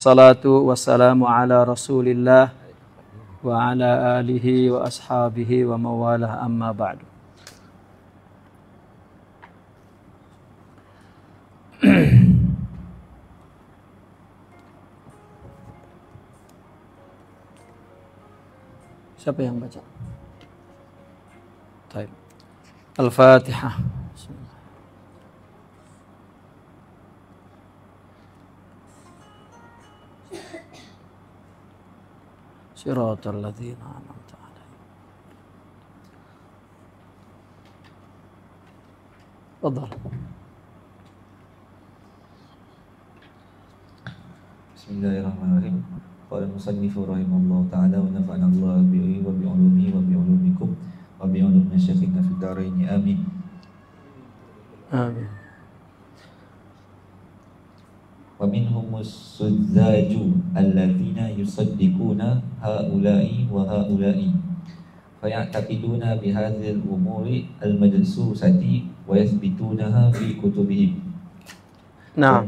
Salatu wassalamu ala rasulillah wa ala alihi wa ashabihi wa mawalah amma ba'du. Siapa yang baca? Baik. Al-Fatihah. Siratal ladzina an'amta 'alaihim. Tafadhal. Bismillahirrahmanirrahim. Qala al-musannif rahimahullah ta'ala wa nafa'ana Allah bihi wa bi ulumihi wa bi ulumikum wa bi ulumi masyayikhina fid dharain. Amin. Amin. Wa minhumus sudzaju alladzina yusaddiquna haula'i wa haula'i faya'taqiduna bihadzal umuri al-majsusati wa yathbitunaha fi kutubihim. Nah,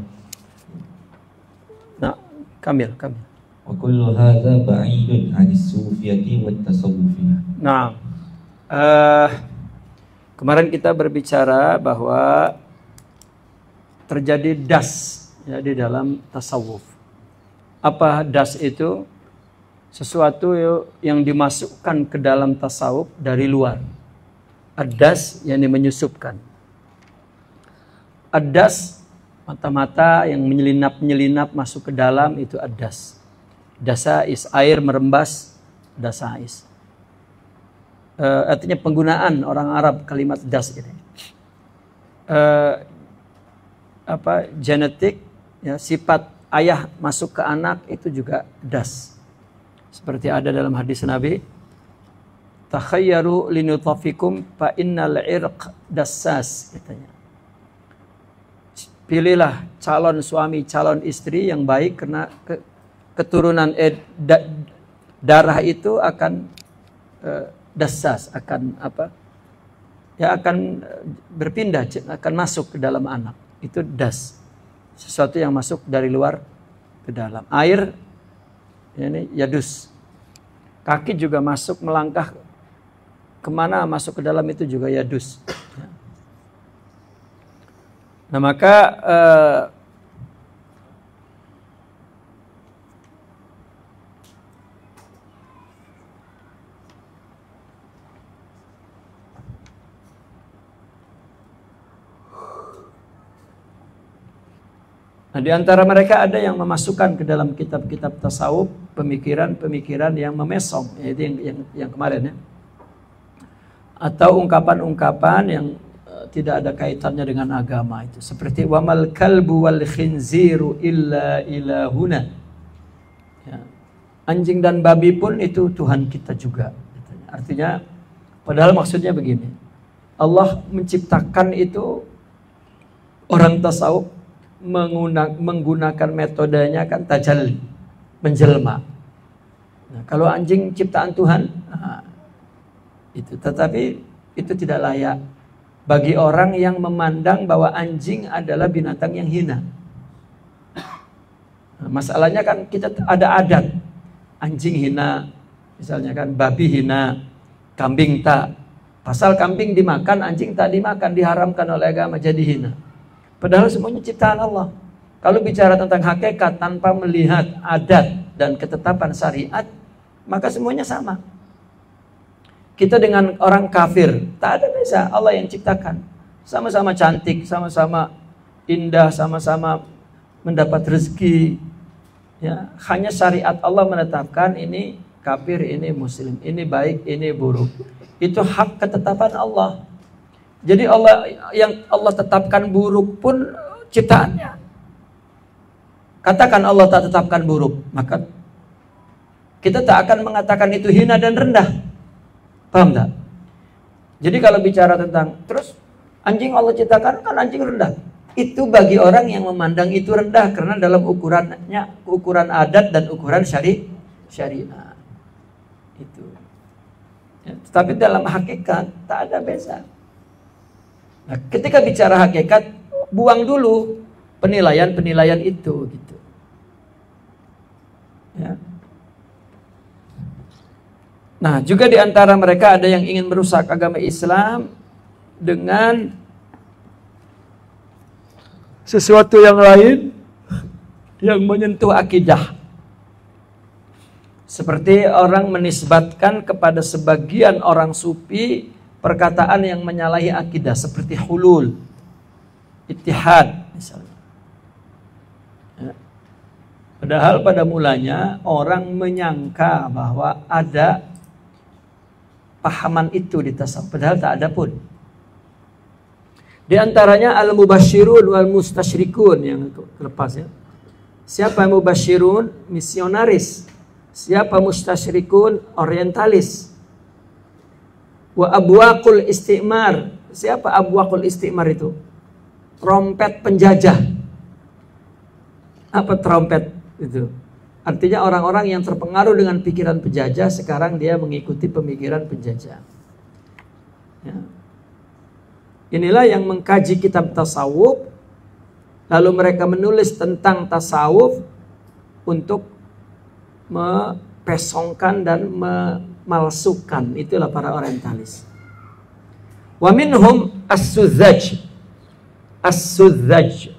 kamil. Wa kullu hadza ba'idun 'anis sufiyati wat tasawufi. Nah, kemarin kita berbicara bahwa terjadi das ya di dalam tasawuf. Apa das itu? Sesuatu yang dimasukkan ke dalam tasawuf dari luar. Ad-das yang menyusupkan. Ad-das mata-mata yang menyelinap masuk ke dalam itu ad-das. Dasais, air merembas, dasais. Artinya penggunaan orang Arab kalimat das ini. Genetik ya, sifat ayah masuk ke anak itu juga das. Seperti ada dalam hadis Nabi, takhayyaru linutafikum fa innal irq dassas, katanya. Pilihlah calon suami, calon istri yang baik karena keturunan darah itu akan dassas, akan akan berpindah, akan masuk ke dalam anak. Itu das. Sesuatu yang masuk dari luar ke dalam. Air ini yadus. Kaki juga masuk melangkah kemana masuk ke dalam itu juga yadus. Nah maka di antara mereka ada yang memasukkan ke dalam kitab-kitab tasawuf pemikiran-pemikiran yang memesong, yaitu yang kemarin ya. Atau ungkapan-ungkapan yang tidak ada kaitannya dengan agama itu. Seperti wamal kalbu wal khinziru illa ilahuna. Ya. Anjing dan babi pun itu Tuhan kita juga. Artinya, padahal maksudnya begini. Allah menciptakan itu orang tasawuf menggunakan metodenya kan tajalli, menjelma. Nah, kalau anjing ciptaan Tuhan, itu. Tetapi itu tidak layak bagi orang yang memandang bahwa anjing adalah binatang yang hina. Nah, masalahnya kan kita ada adat, anjing hina, misalnya kan babi hina, kambing tak. Pasal kambing dimakan, anjing tak dimakan, diharamkan oleh agama jadi hina. Padahal semuanya ciptaan Allah. Kalau bicara tentang hakikat tanpa melihat adat dan ketetapan syariat, maka semuanya sama. Kita dengan orang kafir, tak ada beza. Allah yang ciptakan. Sama-sama cantik, sama-sama indah, sama-sama mendapat rezeki. Ya, hanya syariat Allah menetapkan ini kafir, ini muslim, ini baik, ini buruk. Itu hak ketetapan Allah. Jadi yang Allah tetapkan buruk pun ciptaannya. Katakan Allah tak tetapkan buruk, maka kita tak akan mengatakan itu hina dan rendah. Paham tak? Jadi kalau bicara tentang terus anjing Allah ciptakan kan anjing rendah. Itu bagi orang yang memandang itu rendah karena dalam ukuran adat dan ukuran syariat. Itu. Ya, tapi dalam hakikat tak ada beza. Nah, ketika bicara hakikat, buang dulu penilaian-penilaian itu gitu. Nah, juga di antara mereka ada yang ingin merusak agama Islam dengan sesuatu yang lain yang menyentuh akidah. Seperti orang menisbatkan kepada sebagian orang sufi perkataan yang menyalahi akidah seperti hulul, ittihad misalnya. Ya. Padahal pada mulanya orang menyangka bahwa ada pahaman itu di tasawuf, padahal tak ada pun. Di antaranya al-mubasyirun wal mustasyrikun yang lepas ya. Siapa mubasyirun? Misionaris. Siapa mustasyrikun? Orientalis. Wa abwaqul istimar. Siapa abwaqul istimar itu? Trompet penjajah. Apa trompet itu? Artinya orang-orang yang terpengaruh dengan pikiran penjajah sekarang dia mengikuti pemikiran penjajah. Ya. Inilah yang mengkaji kitab tasawuf, lalu mereka menulis tentang tasawuf untuk mempesongkan dan memalsukan. Itulah para orientalis. Wa minhum as-sudzaj. As-sudzaj.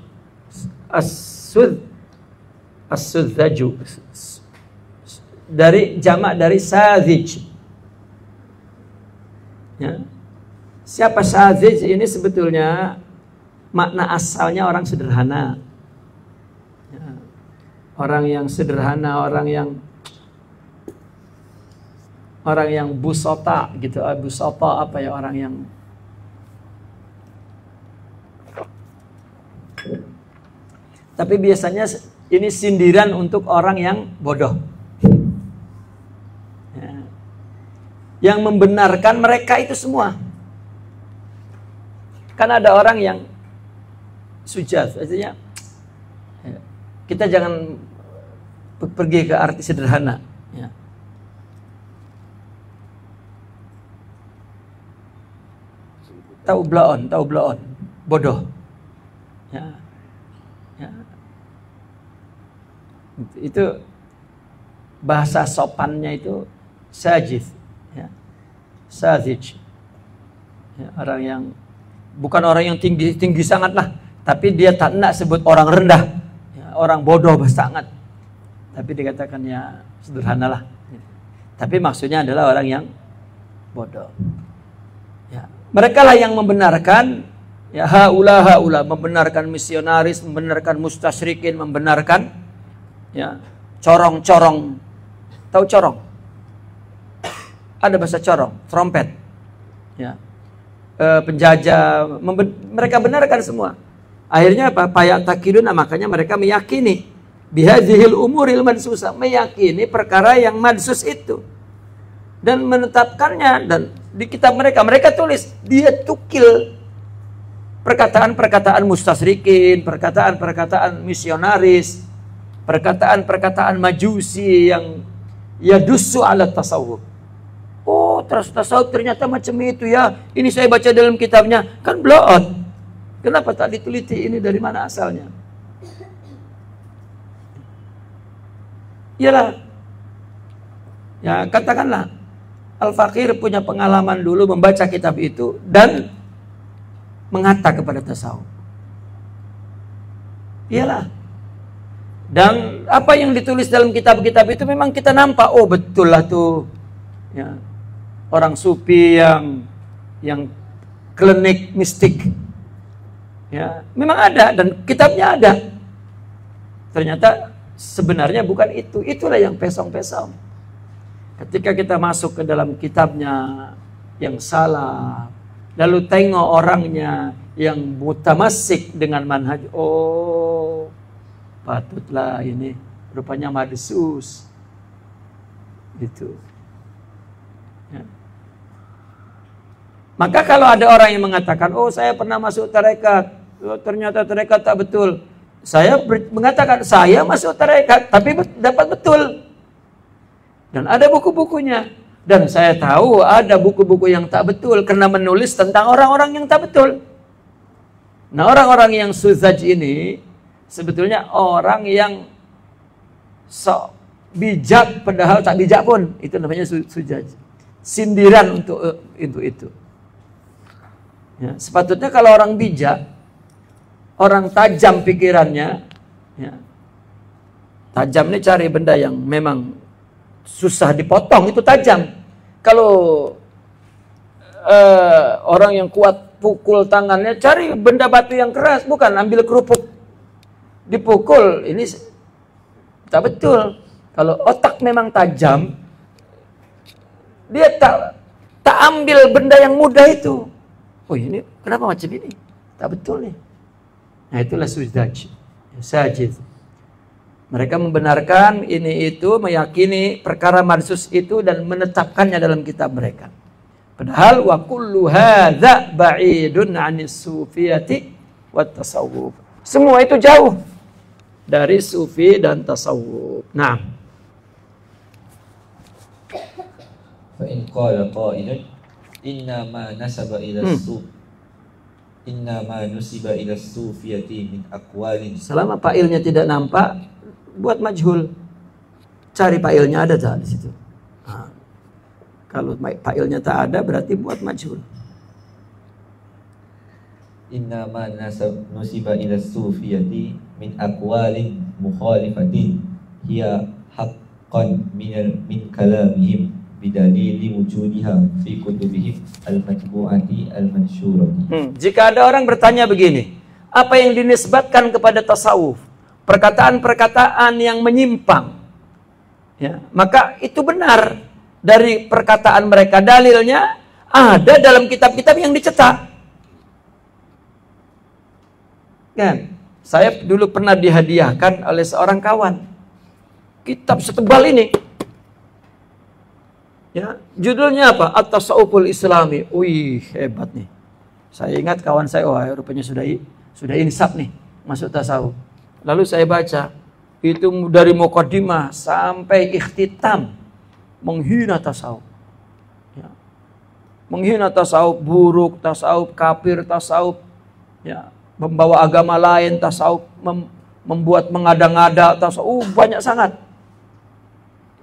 As-sudzaju. Dari jamak dari sadzij. Ya. Siapa sadzij ini sebetulnya makna asalnya orang sederhana. Ya. Orang yang sederhana, orang yang busota gitu. Busota apa ya, orang yang tapi biasanya ini sindiran untuk orang yang bodoh. Ya. Yang membenarkan mereka itu semua. Kan ada orang yang sujud, artinya kita jangan pergi ke arti sederhana. Ya. Tahu blaon, bodoh. Ya. Ya. Itu bahasa sopannya itu sajid, ya. Sajid. Ya, orang yang bukan orang yang tinggi sangat lah, tapi dia tak nak sebut orang rendah, ya, orang bodoh sangat, tapi dikatakan ya sederhana lah. Tapi maksudnya adalah orang yang bodoh. Ya, mereka lah yang membenarkan, ya haula membenarkan misionaris, membenarkan mustasyrikin, membenarkan ya corong. Tahu corong? Ada bahasa corong, trompet. Ya. Penjajah, mereka benarkan semua. Akhirnya apa? Payak takidun, makanya mereka meyakini bihadzihil umuril madsusa, meyakini perkara yang madsus itu dan menetapkannya. Dan di kitab mereka tulis, dia tukil perkataan-perkataan mustasyrikin, perkataan-perkataan misionaris, perkataan-perkataan majusi yang yadussu ala tasawuf. Oh, tasawuf ternyata macam itu ya. Ini saya baca dalam kitabnya. Kan bloon. Kenapa tak diteliti ini dari mana asalnya? Iyalah. Ya, katakanlah Al-Fakir punya pengalaman dulu membaca kitab itu dan mengata kepada tasawuf. Iyalah. Dan apa yang ditulis dalam kitab-kitab itu memang kita nampak, oh betul lah tuh. Ya. Orang sufi yang klinik mistik, ya memang ada dan kitabnya ada. Ternyata sebenarnya bukan itu. Itulah yang pesong-pesong. Ketika kita masuk ke dalam kitabnya yang salah, lalu tengok orangnya yang mutamassik dengan manhaj, oh patutlah ini rupanya madsus gitu. Ya. Maka kalau ada orang yang mengatakan, oh saya pernah masuk tarekat, oh, ternyata tarekat tak betul. Saya mengatakan, saya masuk tarekat, tapi dapat betul. Dan ada buku-bukunya. Dan saya tahu ada buku-buku yang tak betul, karena menulis tentang orang-orang yang tak betul. Nah, orang-orang yang suzaj ini, sebetulnya orang yang sok bijak, padahal tak bijak pun. Itu namanya suzaj. sindiran untuk itu. Ya, sepatutnya kalau orang bijak, orang tajam pikirannya, ya, tajam ini cari benda yang memang susah dipotong, itu tajam. Kalau orang yang kuat pukul tangannya, cari benda batu yang keras, bukan ambil kerupuk dipukul, ini tak betul. Kalau otak memang tajam, dia tak ambil benda yang mudah itu. Oh ini kenapa macam ini? Tak betul nih. Nah itulah sajid. Mereka membenarkan ini itu, meyakini perkara mansus itu dan menetapkannya dalam kitab mereka. Padahal wa kullu hadza ba'idun 'anis sufiyati wat tasawuf. Semua itu jauh dari sufi dan tasawuf. Nah, fa in qala qailun inna ma nasaba ila inna ma nusiba ila sufiyati min aqwalin. Selama fa'ilnya tidak nampak, buat majhul. Cari fa'ilnya ada tak di situ. Nah, kalau fa'ilnya tak ada berarti buat majhul. Inna ma nusiba ila sufiyati min aqwalin mukhalifatin hiya haqqan min kalamihim bidalili wujudiha fi kutubihim al-matbu'ati al-mansyurati. Jika ada orang bertanya begini, apa yang dinisbatkan kepada tasawuf? Perkataan-perkataan yang menyimpang, ya, maka itu benar dari perkataan mereka. Dalilnya ada dalam kitab-kitab yang dicetak. Kan? Saya dulu pernah dihadiahkan oleh seorang kawan kitab setebal ini. Ya, judulnya apa? At-Tasawuful Islami. Wih, hebat nih. Saya ingat kawan saya, wah rupanya sudah insaf nih masuk tasawuf. Lalu saya baca, itu dari muqaddimah sampai ikhtitam menghina tasawuf. Ya. Menghina tasawuf buruk, tasawuf kafir, tasawuf ya, membawa agama lain, tasawuf membuat mengada-ngada, tasawuf banyak sangat.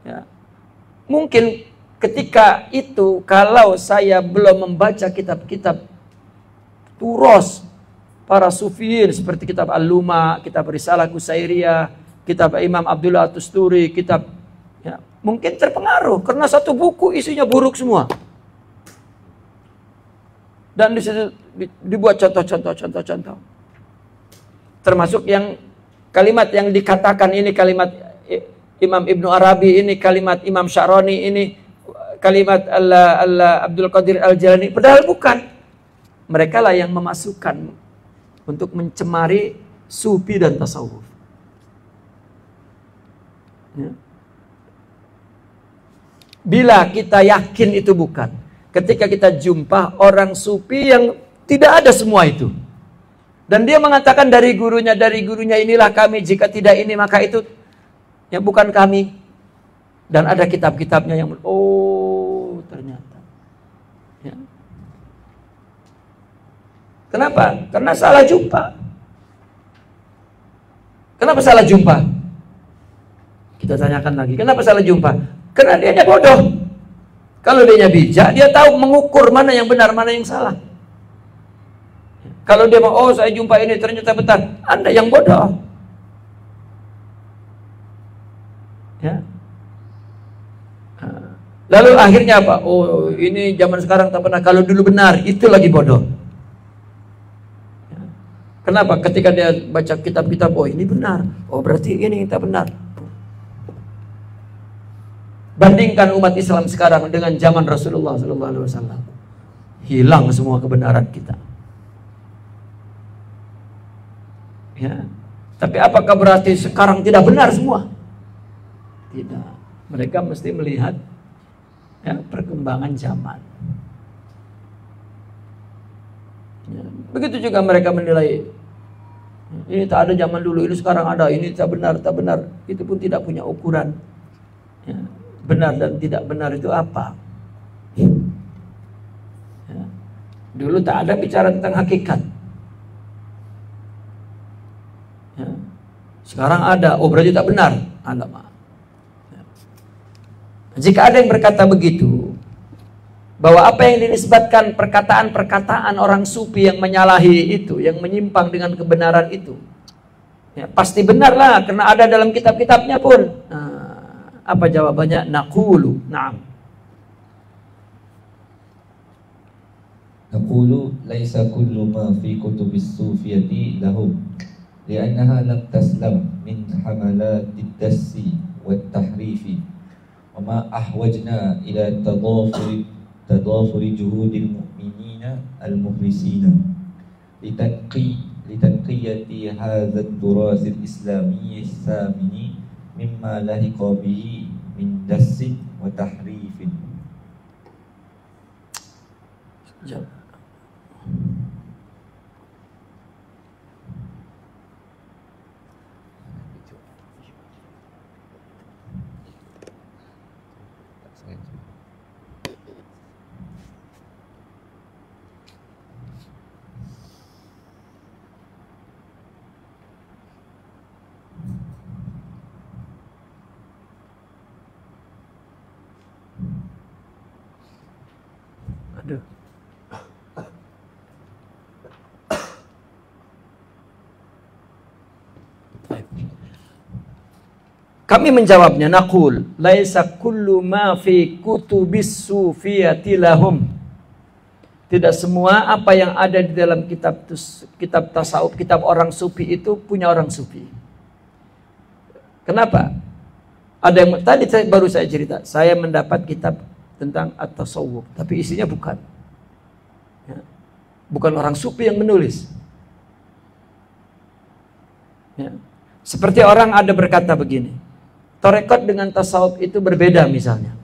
Ya. Mungkin ketika itu kalau saya belum membaca kitab-kitab turos para sufiyin seperti kitab Al-Luma, kitab Risalah Qusairiyah, kitab Imam Abdullah At-Tusturi, kitab ya, mungkin terpengaruh karena satu buku isinya buruk semua. Dan di situ dibuat contoh-contoh. Termasuk yang kalimat yang dikatakan ini kalimat Imam Ibnu Arabi, ini kalimat Imam Sya'rani, ini kalimat Abdul Qadir Al-Jilani, padahal bukan. Mereka lah yang memasukkan untuk mencemari sufi dan tasawuf. Ya. Bila kita yakin itu bukan, ketika kita jumpa orang sufi yang tidak ada semua itu, dan dia mengatakan dari gurunya inilah kami, jika tidak ini maka itu ya bukan kami. Dan ada kitab-kitabnya yang ternyata. Ya. Kenapa? Karena salah jumpa. Kenapa salah jumpa? Kita tanyakan lagi. Kenapa salah jumpa? Karena dianya bodoh. Kalau dianya bijak, dia tahu mengukur mana yang benar, mana yang salah. Kalau dia mau, saya jumpa ini ternyata benar, Anda yang bodoh. Ya. Lalu akhirnya apa? Oh ini zaman sekarang tak pernah. Kalau dulu benar, itu lagi bodoh. Kenapa? Ketika dia baca kitab-kitab, oh ini benar. Oh berarti ini tak benar. Bandingkan umat Islam sekarang dengan zaman Rasulullah SAW. Hilang semua kebenaran kita. Ya. Tapi apakah berarti sekarang tidak benar semua? Tidak. Mereka mesti melihat ya, perkembangan zaman. Ya, begitu juga mereka menilai ini tak ada zaman dulu, ini sekarang ada, ini tak benar. Itu pun tidak punya ukuran. Ya, benar dan tidak benar itu apa? Ya, dulu tak ada bicara tentang hakikat. Ya, sekarang ada, oh berarti tak benar. Jika ada yang berkata begitu, bahwa apa yang dinisbatkan perkataan-perkataan orang sufi yang menyalahi itu, yang menyimpang dengan kebenaran itu, ya, pasti benar lah, karena ada dalam kitab-kitabnya pun. Nah, apa jawabannya? Naqulu, na'am. Naqulu laisa kullu ma fi kutubis sufiyati lahum li'annaha lam taslam min hamalatid dassi wat tahrifi wa ma ahwajna ila tadafuri juhudil mu'minina al-mukhlisina litanqiyati hadzal turasil islami samini mimma lahiqa bihi min dassin wa tahrifin. Aduh. Kami menjawabnya, naqul laisa kullu ma fi kutubis sufiyati lahum. Tidak semua apa yang ada di dalam kitab tasawuf, kitab orang sufi itu punya orang sufi. Kenapa? Ada yang tadi baru saya cerita, saya mendapat kitab tentang at-tasawuf, tapi isinya bukan. Ya. Bukan orang sufi yang menulis. Ya. Seperti orang ada berkata begini, tarekat dengan tasawuf itu berbeda misalnya.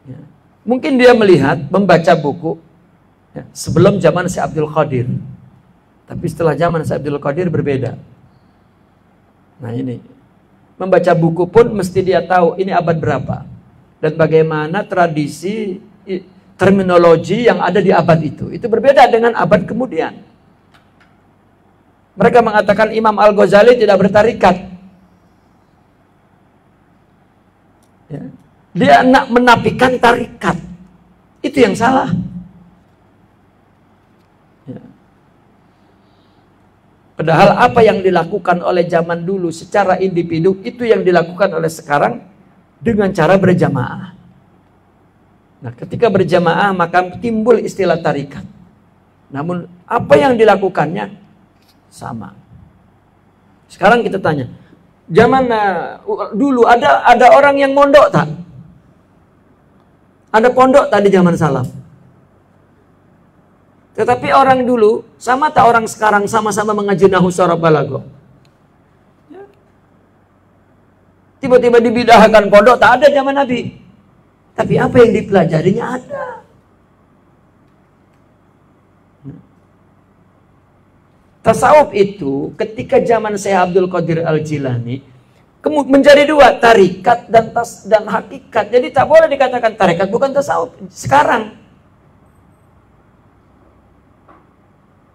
Ya. Mungkin dia melihat, membaca buku ya, sebelum zaman Syekh Abdul Qadir, tapi setelah zaman Syekh Abdul Qadir berbeda. Nah ini, membaca buku pun mesti dia tahu ini abad berapa dan bagaimana tradisi terminologi yang ada di abad itu berbeda dengan abad kemudian. Mereka mengatakan Imam Al-Ghazali tidak bertarikat. Ya. Dia nak menafikan tarikat. Itu yang salah. Ya. Padahal apa yang dilakukan oleh zaman dulu secara individu, itu yang dilakukan oleh sekarang dengan cara berjamaah. Nah, ketika berjamaah maka timbul istilah tarikat. Namun apa yang dilakukannya sama. Sekarang kita tanya, zaman dulu ada orang yang mondok tak? Ada pondok tak di zaman salaf? Tetapi orang dulu sama tak orang sekarang sama-sama mengaji nahwu saraf balaghah? Ya. Tiba-tiba dibidahkan pondok tak ada zaman Nabi. Tapi apa yang dipelajarinya ada. Tasawuf itu ketika zaman Syekh Abdul Qadir Al-Jilani menjadi dua, tarikat dan hakikat. Jadi tak boleh dikatakan tarikat bukan tasawuf sekarang.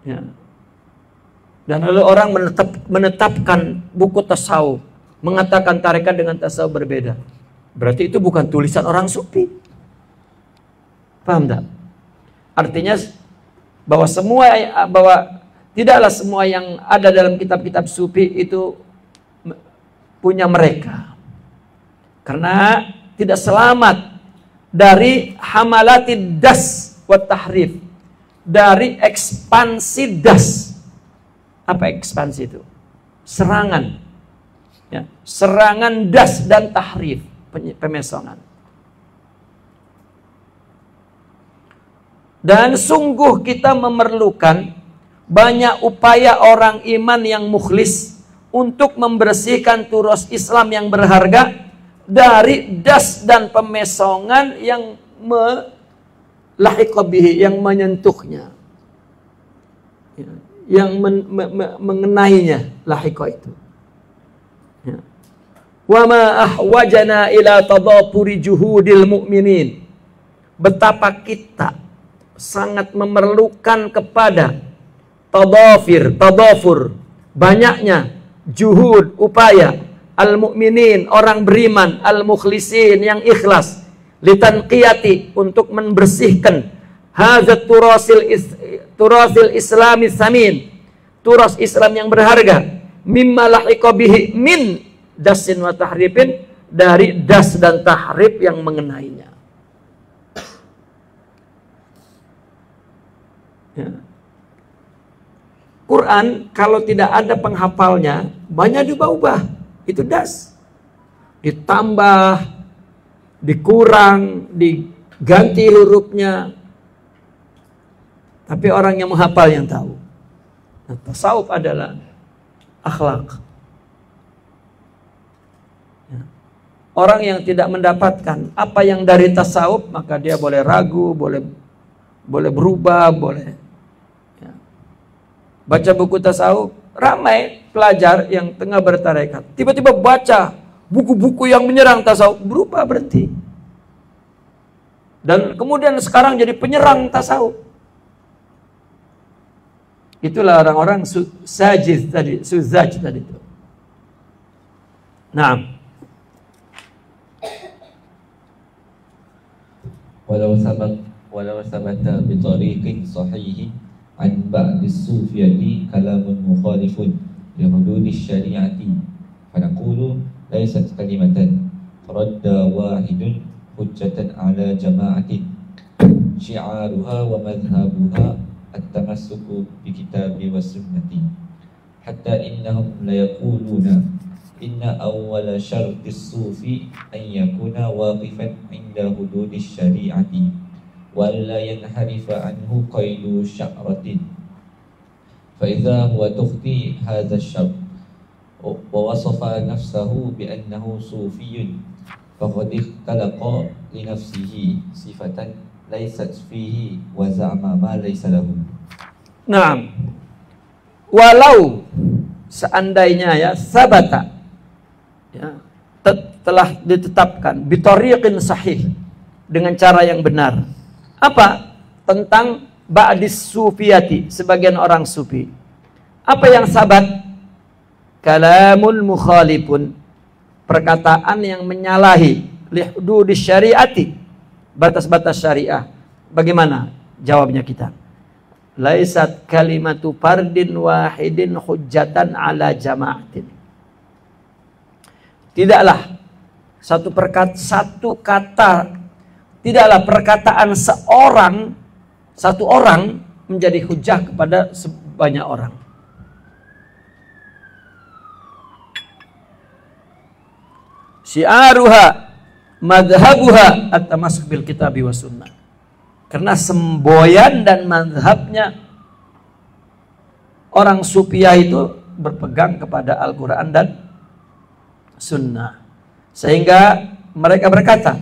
Ya. Dan lalu orang menetapkan buku tasawuf, mengatakan tarikat dengan tasawuf berbeda. Berarti itu bukan tulisan orang sufi. Paham tak? Artinya bahwa tidaklah semua yang ada dalam kitab-kitab sufi itu punya mereka. Karena tidak selamat dari hamalatid das wa tahrif, dari ekspansi das. Apa ekspansi itu? Serangan. Ya, serangan das dan tahrif, pemesongan. Dan sungguh kita memerlukan banyak upaya orang iman yang mukhlis untuk membersihkan turos Islam yang berharga dari das dan pemesongan yang lahiqa bihi, yang menyentuhnya, yang mengenainya, lahiqa itu. Ya. Wa ma ahwajana ila tadapuri juhudil mu'minin. Betapa kita sangat memerlukan kepada tadafur, banyaknya juhud, upaya al-mu'minin, orang beriman, al-mukhlisin, yang ikhlas, litanqiyati, untuk membersihkan hadzat turasil islami samin, turas Islam yang berharga, mimma lahiqa bihi min dasin wa tahrifin, dari das dan tahrif yang mengenainya. Ya. Quran kalau tidak ada penghafalnya banyak diubah-ubah, itu das, ditambah, dikurang, diganti hurufnya. Tapi orang yang menghafal yang tahu. Nah, tasawuf adalah akhlak. Ya. Orang yang tidak mendapatkan apa yang dari tasawuf, maka dia boleh ragu, boleh berubah, boleh. Ya. Baca buku tasawuf, ramai pelajar yang tengah bertarekat, tiba-tiba baca buku-buku yang menyerang tasawuf, berubah, berhenti. Dan kemudian sekarang jadi penyerang tasawuf. Itulah orang-orang suzaj tadi itu. Nah, walau sabata bi tariqin sahihin an ba'd as-sufiyati kalamun mukhalifun li hududi syari'ati fa naqulu laysat kalimatan radda wahidun hujjatan ala jama'atin syi'aruha wa madhhabuha at-tamassuku bi kitabi wa sunnati hatta innahum la yaquluna inna awwala syartis sufi an yakuna waqifan inda hududis syari'ati wa la yanharifa anhu qaidu sya'ratin fa idza huwa tukhti hadha asy-syart wa wasafa nafsahu bi annahu sufiyyun faqad ikhtalaqa li nafsihi sifatan laysat fihi wa za'ama ma laysa lahu. Nah, walau seandainya ya sabata, ya, telah ditetapkan bitariqin sahih, dengan cara yang benar. Apa? Tentang ba'dis sufiyati, sebagian orang sufi. Apa yang sabat? Kalamul mukhalifun, perkataan yang menyalahi li hududis syariati, batas-batas syariah. Bagaimana jawabnya kita? Laisat kalimatu fardin wahidin hujjatan ala jama'atin. Tidaklah satu kata, tidaklah perkataan satu orang menjadi hujjah kepada sebanyak orang. Syi'aruha madhabuha at-tamassuk bil kitabi wa sunnah. Karena semboyan dan madhabnya orang Sufiyah itu berpegang kepada Al-Quran dan Sunnah. Sehingga mereka berkata,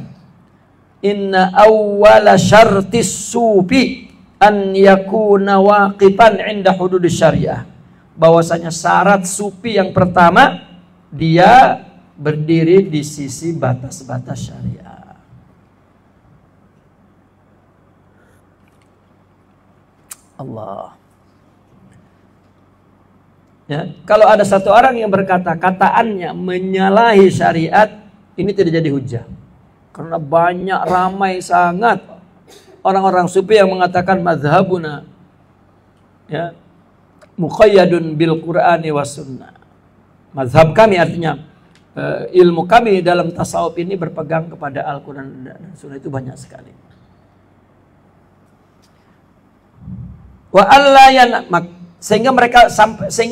inna awwala syartis sufi an yakuna waqifan inda hududis syariah. Bahwasanya syarat sufi yang pertama, dia berdiri di sisi batas-batas syariah. Allah. Ya, kalau ada satu orang yang berkata kataannya menyalahi syariat, ini tidak jadi hujah. Karena banyak, ramai sangat orang-orang sufi yang mengatakan mazhabuna ya muqayyadun bil Qur'ani was sunnah. Mazhab kami artinya ilmu kami dalam tasawuf ini berpegang kepada Al-Quran dan Sunnah, itu banyak sekali. Wa sehingga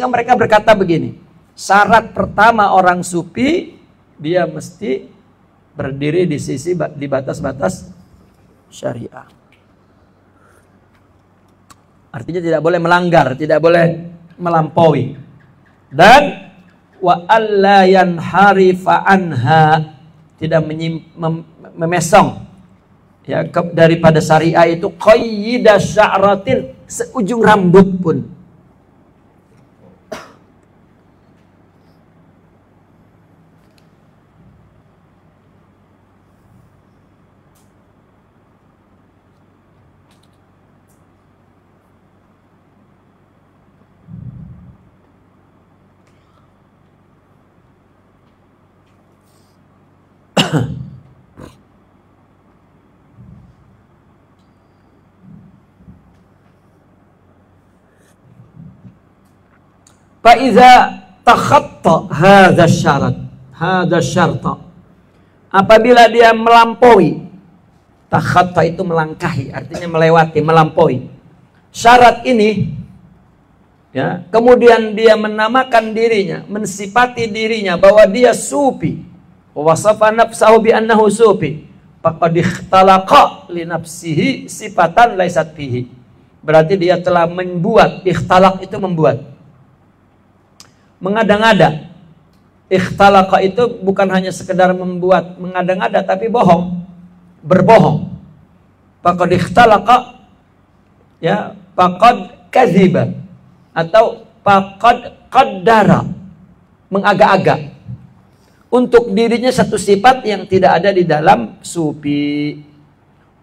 mereka berkata begini, syarat pertama orang sufi, dia mesti berdiri di sisi di batas-batas syariah. Artinya tidak boleh melanggar, tidak boleh melampaui. Dan wa alla yanharifa anha, tidak memesong ya daripada syariah itu qayyida sya'ratin, seujung rambut pun. Fa iza takhatta hadza syarta. Apabila dia melampaui, takhatta itu melangkahi, artinya melewati, melampaui syarat ini, ya, kemudian dia menamakan dirinya, mensifati dirinya bahwa dia sufi, wasafa nafsahu bi annahu sufi, faqad ikhtalaqa li nafsihi sifatan laysat fihi. Berarti dia telah membuat, ikhtalaq itu membuat, mengada-ngada. Ikhtalaqa itu bukan hanya sekedar membuat, mengada-ngada, tapi bohong, berbohong. Faqad ikhtalaqa, ya, faqad kadziba, atau faqad qaddara, mengagak-agak untuk dirinya satu sifat yang tidak ada di dalam sufi.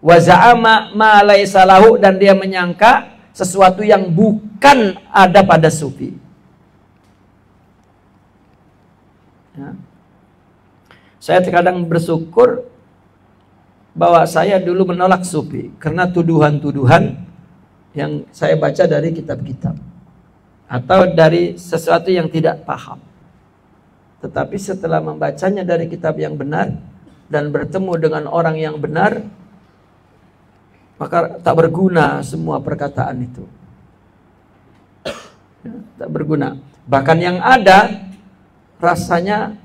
Wa za'ama ma laisa lahu, dan dia menyangka sesuatu yang bukan ada pada sufi. Ya. Saya terkadang bersyukur bahwa saya dulu menolak sufi karena tuduhan-tuduhan yang saya baca dari kitab-kitab atau dari sesuatu yang tidak paham. Tetapi setelah membacanya dari kitab yang benar dan bertemu dengan orang yang benar, maka tak berguna semua perkataan itu. Ya, tak berguna. Bahkan yang ada rasanya,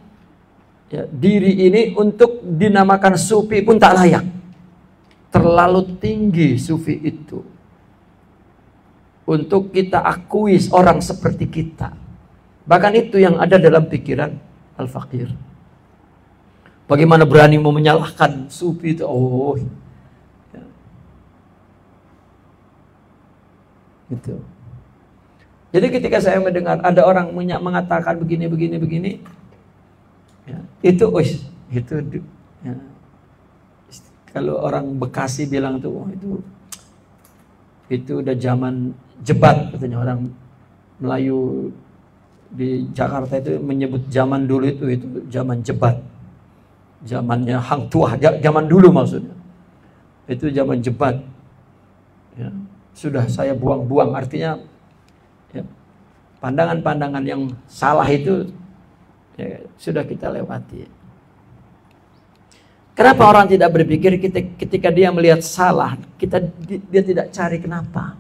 ya, diri ini untuk dinamakan sufi pun tak layak. Terlalu tinggi sufi itu untuk kita akui orang seperti kita. Bahkan itu yang ada dalam pikiran Al-Faqir. Bagaimana berani mau menyalahkan sufi itu? Oh, ya. Gitu. Jadi ketika saya mendengar ada orang mengatakan begini, ya, itu ya. Kalau orang Bekasi bilang tuh, oh, itu udah zaman jebat, katanya orang Melayu di Jakarta itu menyebut zaman dulu itu zaman jebat, zamannya Hang Tuah, zaman dulu maksudnya, itu zaman jebat. Ya, sudah saya buang-buang, artinya, ya, pandangan-pandangan yang salah itu, ya, sudah kita lewati. Kenapa orang tidak berpikir ketika dia melihat salah, dia tidak cari kenapa,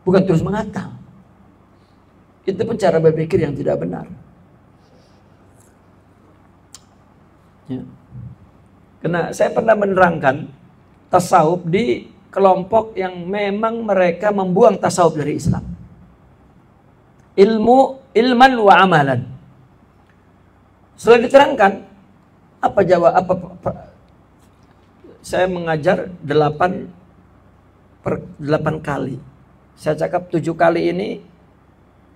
bukan terus mengata. Itu pun cara berpikir yang tidak benar. Ya. Karena saya pernah menerangkan tasawuf di kelompok yang memang mereka membuang tasawuf dari Islam. Ilman wa amalan. Setelah diterangkan, saya mengajar 8 kali. Saya cakap 7 kali ini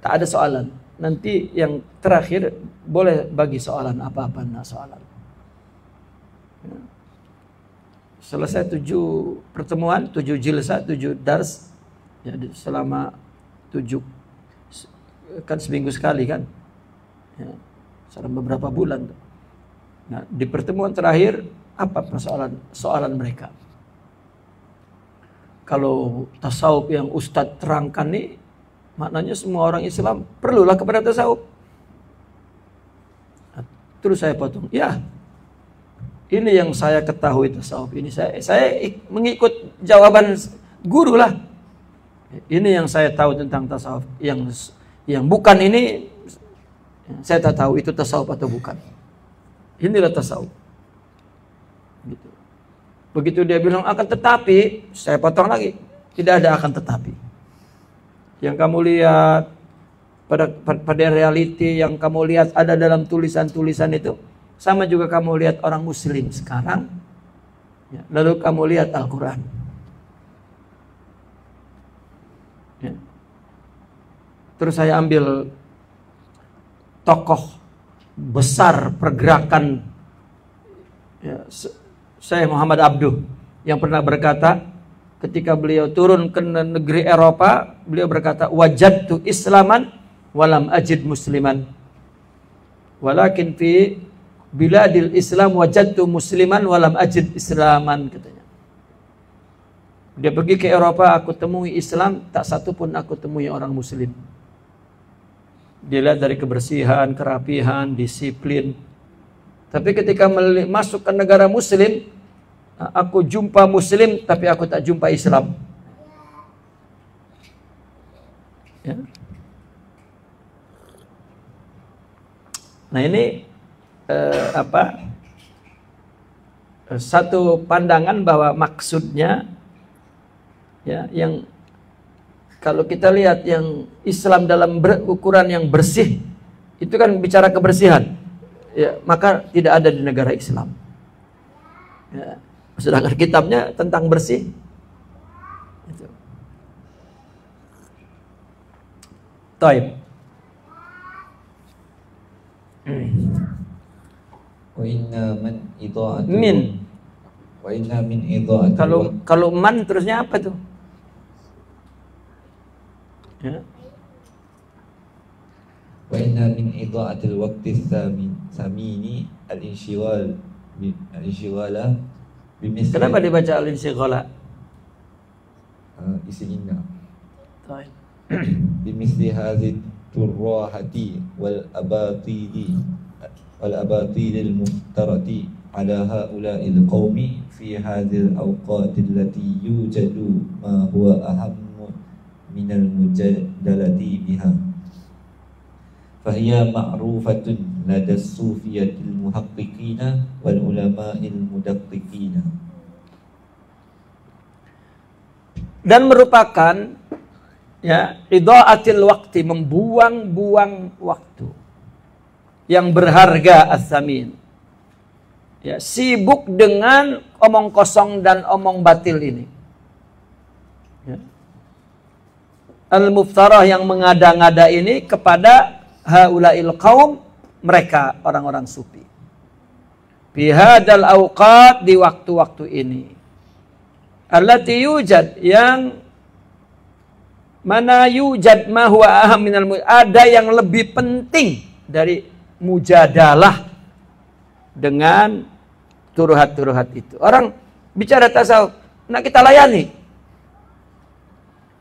tak ada soalan. Nanti yang terakhir boleh bagi soalan apa-apa, soalan. Selesai 7 pertemuan, 7 jilsa, 7 dars, ya, selama 7, kan seminggu sekali kan, ya, selama beberapa bulan. Nah, di pertemuan terakhir apa soalan mereka? Kalau tasawuf yang Ustadz terangkan nih, maknanya semua orang Islam perlulah kepada tasawuf. Nah, terus saya potong, ya, ini yang saya ketahui tasawuf ini, saya mengikut jawaban guru lah. Ini yang saya tahu tentang tasawuf. Yang bukan ini saya tak tahu itu tasawuf atau bukan. Inilah tasawuf. Gitu. Begitu dia bilang akan tetapi, saya potong lagi, tidak ada akan tetapi. Yang kamu lihat pada reality yang kamu lihat ada dalam tulisan-tulisan itu, sama juga kamu lihat orang Muslim sekarang, ya, lalu kamu lihat Al-Quran. Ya. Terus saya ambil tokoh besar pergerakan, ya, Syekh Muhammad Abduh, yang pernah berkata ketika beliau turun ke negeri Eropa, beliau berkata, wajadtu islaman walam ajid musliman, walakin fi biladil Islam wajadtu musliman walam ajid islaman, katanya. Dia pergi ke Eropa, aku temui Islam, tak satu pun aku temui orang Muslim. dilihat dari kebersihan, kerapihan, disiplin. Tapi ketika masuk ke negara muslim, aku jumpa muslim tapi aku tak jumpa Islam. Ya. Nah ini satu pandangan bahwa maksudnya ya, yang kalau kita lihat yang Islam dalam ukuran yang bersih itu kan bicara kebersihan. Ya, maka tidak ada di negara Islam. Ya, sedangkan kitabnya tentang bersih. Itu. Taib. Wa inna min idha'ati Min. Wa inna min idha'ati. Kalau man terusnya apa tuh? Ya. Wa inna min idha'atil waqti samini al-inshighala bimisli. Kenapa dibaca al-inshighala? Isi inna. Taib. Bimisli hadhihi turrahati wal abatili al-muftarati ala haula'il qaumi fi hadhil awqati allati yujadu ma huwa ahammu minal mujadalati biha. Fahiya ma'rufatun ladas sufiyatil muhaqqiqina wal ulama'il mudaqqiqina. Dan merupakan ya idha'atil waqti, membuang-buang waktu yang berharga as-samin. Ya, sibuk dengan omong kosong dan omong batil ini. Ya. Al-muftarah yang mengada-ngada ini kepada haulail qaum, mereka orang-orang sufi. Bihadal awqat, di waktu-waktu ini. Allati yujad, yang mana yujad ma huwa aham minal ada yang lebih penting dari mujadalah dengan turuhat-turuhat itu. Orang bicara tasawuf, nak kita layani.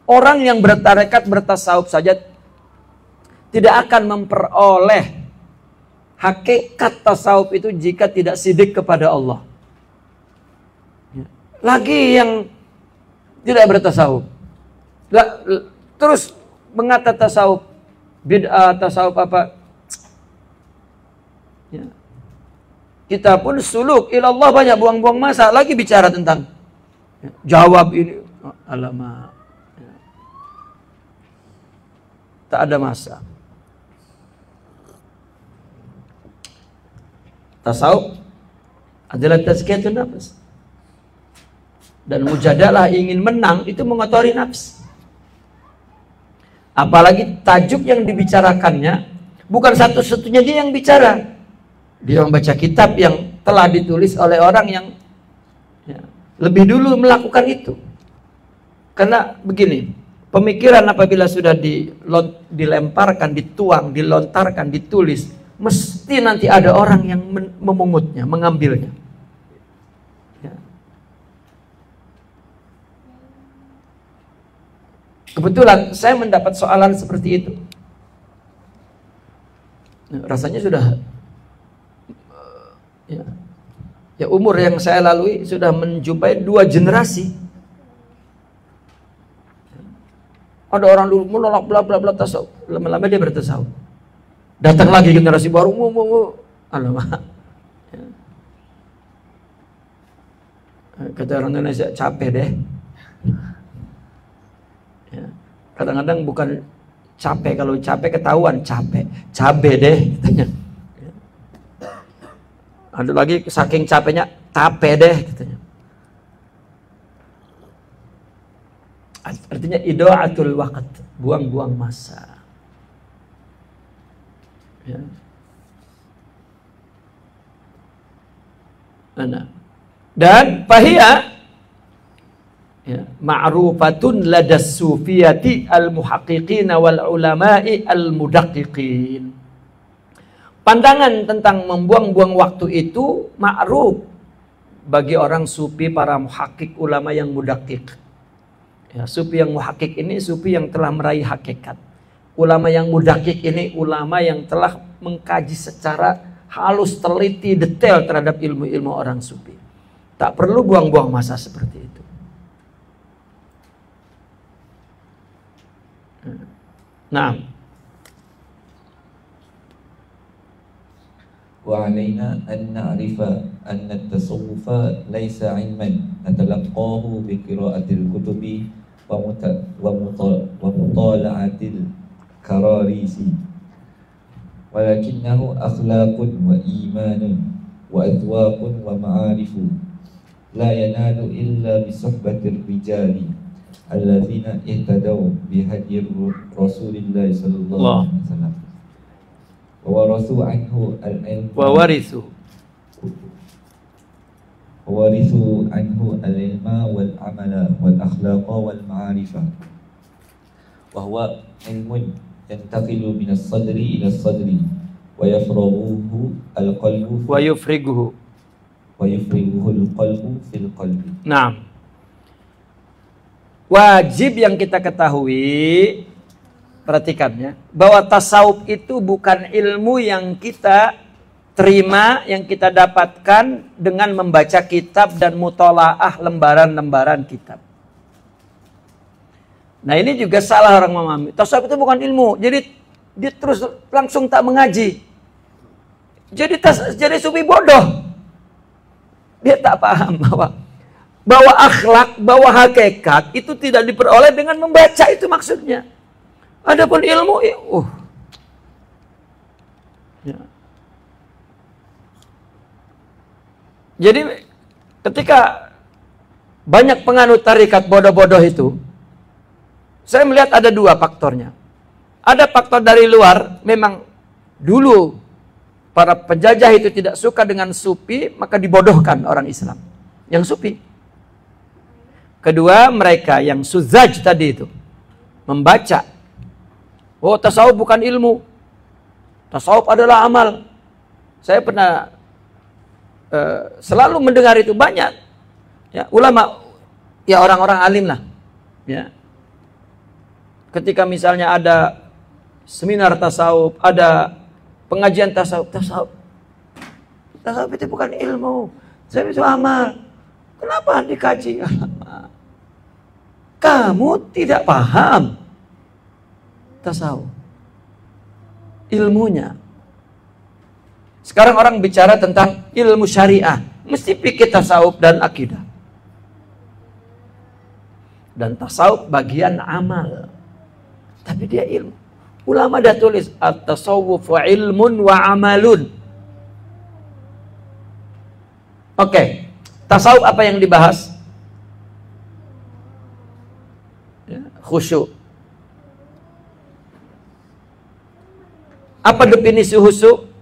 Orang yang bertarekat bertasawuf saja tidak akan memperoleh hakikat tasawuf itu jika tidak sidik kepada Allah. Lagi yang tidak bertasawuf, terus mengata tasawuf bid'ah, tasawuf apa? Ya. Kita pun suluk ilallah banyak buang-buang masa, lagi bicara tentang jawab ini, alamak, ya. Tak ada masa. Tasawuf adalah tazkiyatun nafs. Dan mujadalah ingin menang itu mengotori nafs. Apalagi tajuk yang dibicarakannya bukan satu-satunya dia yang bicara. Dia membaca kitab yang telah ditulis oleh orang yang ya, lebih dulu melakukan itu. Karena begini, pemikiran apabila sudah dilemparkan, dituang, dilontarkan, ditulis, mesti nanti ada orang yang memungutnya, mengambilnya. Ya. Kebetulan saya mendapat soalan seperti itu. Rasanya sudah ya umur yang saya lalui sudah menjumpai 2 generasi. Ada orang dulu menolak bla bla bla tasawuf, lama-lama dia bertasawuf. Datang lagi generasi baru, alamak. Ya. Kata orang Indonesia, capek deh. Ya. Kadang-kadang bukan capek, kalau capek ketahuan capek, cabe deh katanya. Ya. Ada lagi saking capeknya, tape deh katanya. Artinya idha'atul waqt, buang-buang masa. Ya. Dan fahiya ya, ma'rufatun ladas sufiyati al-muhaqqiqina wal ulama'i al-mudaqqiqin. Pandangan tentang membuang-buang waktu itu ma'ruf bagi orang sufi, para muhaqqiq, ulama yang mudaqqiq. Ya, sufi yang muhaqqiq ini sufi yang telah meraih hakikat. ulama yang mudakik ini ulama yang telah mengkaji secara halus, teliti, detail terhadap ilmu-ilmu orang sufi. Tak perlu buang-buang masa seperti itu. Nah, وعلينا أن نعرف أن التصوف ليس علما نتلقاه بقراءة الكتب ومطالعة الكراريس، ولكنه أخلاق وإيمان وأذواق ومعارف لا ينال إلا بصحبة الرجال الذين اهتدوا بهدي رسول الله صلى الله عليه وسلم وورثوا عنه العلم وورثوا عنه العلم والعمل والأخلاق والمعارف، وهو علم ينتقل من الصدر إلى الصدر ويفرغه القلب القلب في القلب. Nah, wajib yang kita ketahui, perhatikan ya, bahwa tasawuf itu bukan ilmu yang kita terima, yang kita dapatkan dengan membaca kitab dan mutolaah lembaran-lembaran kitab. Nah, ini juga salah orang memahami. Tasawuf itu bukan ilmu, jadi dia terus langsung tak mengaji. Jadi sufi bodoh. Dia tak paham bahwa akhlak, bahwa hakikat itu tidak diperoleh dengan membaca, itu maksudnya. Adapun ilmu, ya. Jadi ketika banyak penganut tarikat bodoh-bodoh itu, saya melihat ada dua faktornya. Ada faktor dari luar, memang dulu para penjajah itu tidak suka dengan sufi, maka dibodohkan orang Islam yang sufi. Kedua, mereka yang suzaj tadi itu membaca, oh tasawuf bukan ilmu, tasawuf adalah amal. Saya pernah selalu mendengar itu banyak, ya, ulama, ya orang-orang alim lah, ya. Ketika misalnya ada seminar tasawuf, ada pengajian tasawuf itu bukan ilmu, tasawuf itu amal. Kenapa dikaji? Kamu tidak paham tasawuf, ilmunya. Sekarang orang bicara tentang ilmu syariah, mesti pikir tasawuf dan akidah. Dan tasawuf bagian amal, tapi dia ilmu. Ulama dah tulis at-tasawwuf wa ilmun wa amalun. Oke, tasawuf apa yang dibahas? Ya, khusyuk. Apa definisi khusyuk?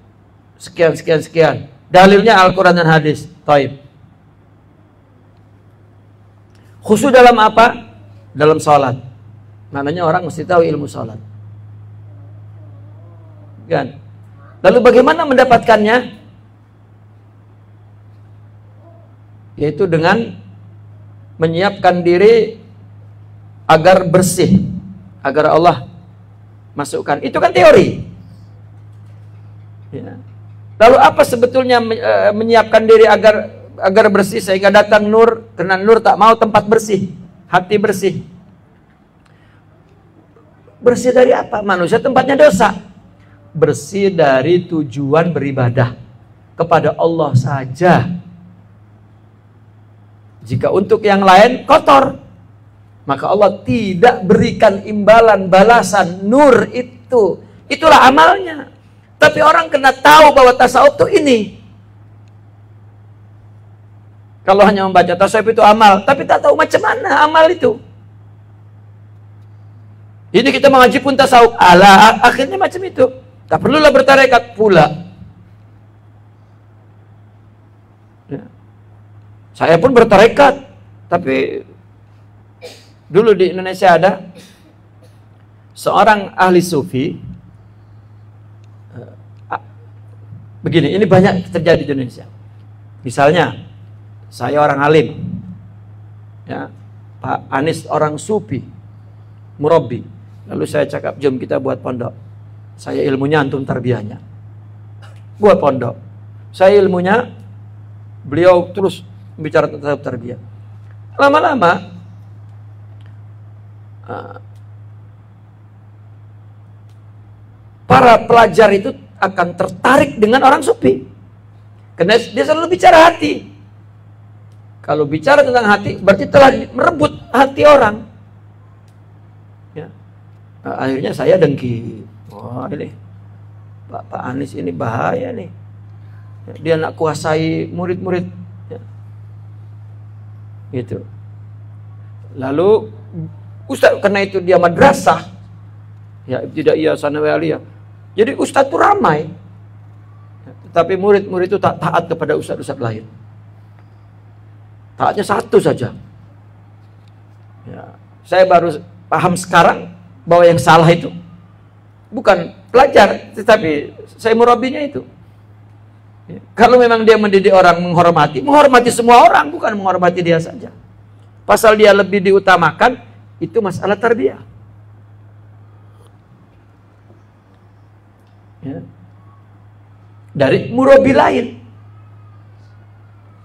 Sekian. Dalilnya Al-Quran dan hadis. Taib. Khusyuk dalam apa? Dalam sholat. Maknanya orang mesti tahu ilmu sholat. Kan? Lalu bagaimana mendapatkannya? Yaitu dengan menyiapkan diri agar bersih, agar Allah masukkan. Itu kan teori. Ya. Lalu apa sebetulnya menyiapkan diri agar bersih sehingga datang nur? Karena nur tak mau tempat bersih, hati bersih. Bersih dari apa? Manusia tempatnya dosa. Bersih dari tujuan beribadah kepada Allah saja. Jika untuk yang lain kotor, maka Allah tidak berikan imbalan, balasan, nur itu. Itulah amalnya. Tapi orang kena tahu bahwa tasawuf itu ini. Kalau hanya membaca tasawuf itu amal, tapi tak tahu macam mana amal itu. Ini kita mengaji pun tasawuf, akhirnya macam itu. Tak perlulah bertarekat pula. Ya. Saya pun bertarekat, tapi dulu di Indonesia ada seorang ahli sufi. Begini, ini banyak terjadi di Indonesia. Misalnya, saya orang alim, ya, Pak Anies orang sufi, murabbi. Lalu saya cakap, jom kita buat pondok. Saya ilmunya, antum tarbiyahnya. Buat pondok. Saya ilmunya, beliau terus bicara tentang tarbiyah. Lama-lama para pelajar itu akan tertarik dengan orang sufi. Karena dia selalu bicara hati. Kalau bicara tentang hati, berarti telah merebut hati orang. Ya. Akhirnya saya dengki. Wah, ini Pak Anies ini bahaya nih. Dia nak kuasai murid-murid. Ya. Gitu. Lalu Ustaz, karena itu dia madrasah. Ya, tidak iya sanawi aliyah. Jadi Ustaz itu ramai. Tapi murid-murid itu tak taat kepada ustaz-ustaz lain. Taatnya satu saja. Ya, saya baru paham sekarang bahwa yang salah itu bukan pelajar, tetapi saya murabinya itu. Ya, kalau memang dia mendidik orang menghormati semua orang, bukan menghormati dia saja. Pasal dia lebih diutamakan, itu masalah tarbiyah. Ya. Dari murabi lain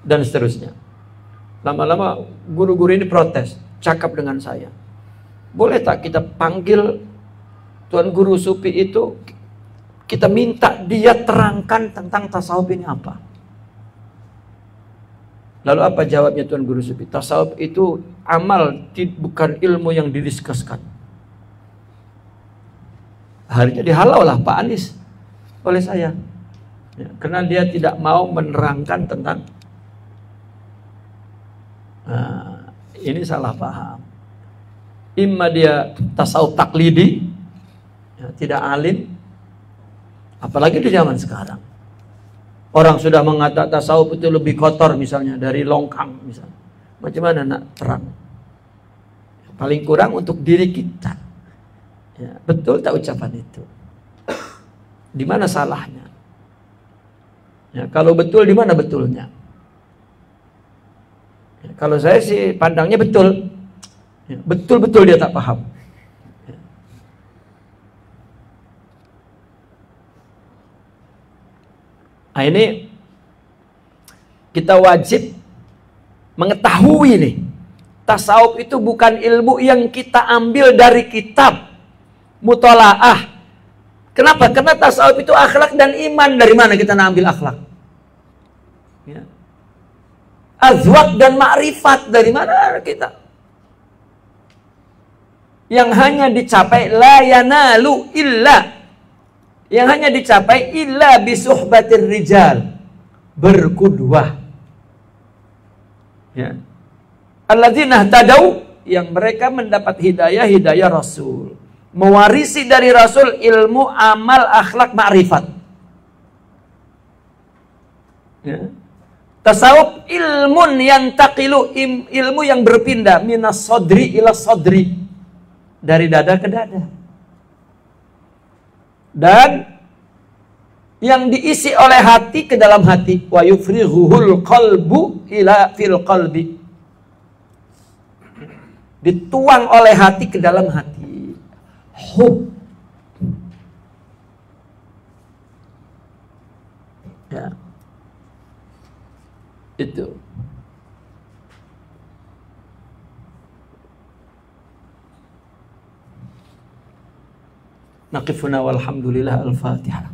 dan seterusnya. Lama-lama guru-guru ini protes, cakap dengan saya, boleh tak kita panggil Tuan Guru Sufi itu, kita minta dia terangkan tentang tasawuf ini apa. Lalu apa jawabnya Tuan Guru Sufi? Tasawuf itu amal, bukan ilmu yang didiskuskan. Akhirnya dihalau lah Pak Anies oleh saya. Ya, karena dia tidak mau menerangkan tentang ini salah paham. Imma dia tasawuf taklidi, ya, tidak alim, apalagi di zaman sekarang. Orang sudah mengatakan tasawuf itu lebih kotor misalnya dari longkang misalnya. Macam mana nak terang? Paling kurang untuk diri kita. Ya, betul tak ucapan itu? Di mana salahnya? Ya, kalau betul, di mana betulnya? Ya, kalau saya sih pandangnya betul. Ya, betul-betul dia tak paham. Ya. Nah, ini kita wajib mengetahui nih, tasawuf itu bukan ilmu yang kita ambil dari kitab mutolaah. Kenapa? Karena tasawuf itu akhlak dan iman. Dari mana kita ambil akhlak? Ya. Azwaq dan ma'rifat, dari mana kita? Yang hanya dicapai la yanalu illa, yang hanya dicapai illa bisuhbatir rijal, berkudwah. Ya. Alladzina tadau, yang mereka mendapat hidayah Rasul, mewarisi dari Rasul ilmu, amal, akhlak, ma'rifat. Ya. Tasawuf ilmun yantaqilu, ilmu yang berpindah minas sodri ila sodri, dari dada ke dada, dan yang diisi oleh hati ke dalam hati. Wa yufrighuhul qalbu ila fil qalbi, dituang oleh hati ke dalam hati. Hub. Ya. Itu. Naqifuna walhamdulillah, al-Fatihah.